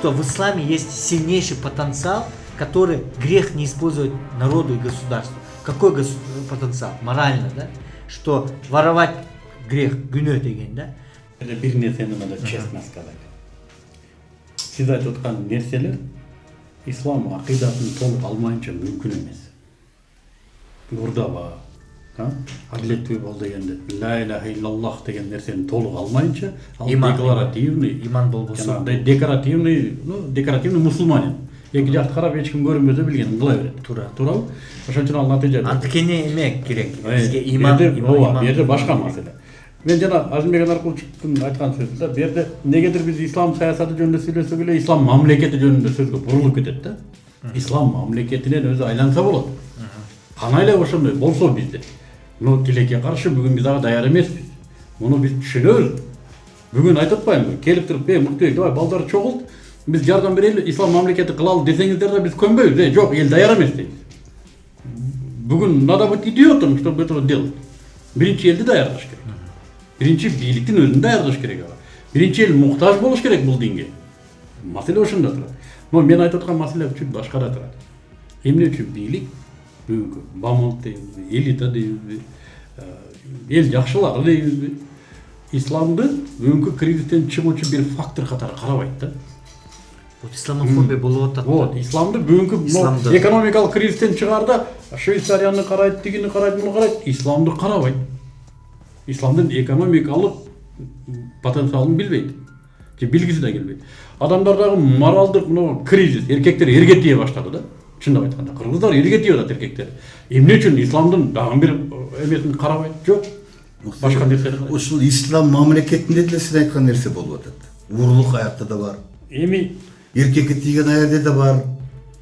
что в исламе есть сильнейший потенциал, который грех не использовать народу и государству. Какой потенциал? Морально, да? Что воровать грех, гүнөө деген, да? Bir nerseni de честно сказать. Siz айтып отқан нерселер ислам акыйдасын толук алмайынча мүмкүн эмес. Бурдаба, адилеттүү бол дегенде, ла иляха иллаллах деген нерсени толук алмайынча, ал декларативный, иман болбосо, декоративный мусулманин. Эки жакты карап эч ким көрүнбөсө билгенин кыла берет. Туурабы? Ошон үчүн ал натыйжа. Антикене эме керек. Бизге иман, бу жерде башка маселе. Мен жана Азимбек Анаркуловдун айткан сөзүндө бу жерде негедир биз ислам саясаты жөнүндө сүйлөсөк эле ислам мамлекети жөнүндө сөзгө бурулуп кетет да. Ислам мамлекетинен өзү айланса болот. Кана эле ошондой болсо бизде. Но тилекке каршы бүгүн биз ага даяр эмеспиз. Муну биз түшүнөбүз. Бүгүн айтып атпаймынбы? Келип туруп, мыкты, давай балдар чогулт, биз жардам берели, ислам мамлекети кылалы десеңиздер да биз көнбөйбүз. Жок, эл даяр эмес дейбиз. Бүгүн надо быть идиотом, чтобы этого делать. Биринчи элди даярдаш керек. Биринчи бийликтин өзүн даярдаш керек ага. Биринчи эл муктаж болуш керек бул динге. Маселе ошондо турат. Но мен айтып аткан маселе чуть башкада турат. Эмне үчүн бийлик бүгүнкү бамонт дейбизби, элита дейбизби, эл жакшылары дейбизби, исламды бүгүнкү кризистен чыгуучу бир фактор катары карабайт да. Вот исламофобия болуп атат. Вот, исламды бүгүнкү экономикалык кризистен чыгаарда Швейцарияны карайт, тигини карайт, муну карайт, исламды карабайт. Исламдын экономикалык потенциалын билбейт. Же билгиси да келбейт. Адамдардагы моралдык кризис, эркектер эрге тие баштады да. Чындап айтканда, кыргыздар эрге тие атат эркектер. Эмне үчүн исламдын дагы бир эмесин карабайт? Жок. Башка нерсе. Ушул ислам мамлекетинде деле сиз айткан нерсе болуп атат. Урлук аякта да бар. Эми Эркекке тийген аерде да бар.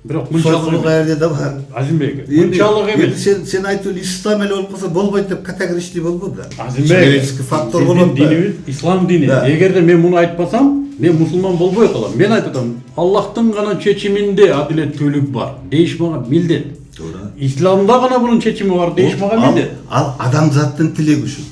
Бирок мынчалык аерде да бар. Азимбек, мынчалык эмес. Сен айтып ислам эле болуп калса болбойт деп категоричный болбойт да. Азимбек, фактор болот да. Динибиз ислам дини. Эгерде мен муну айтпасам, мен мусулман болбой калам. Мен айтып атам, Аллахтын гана чечиминде адилеттүүлүк бар. Дейиш мага милдет. Туура. Исламда гана бунун чечими бар, дейиш мага милдет. Ал адамзаттын тилеги ушул.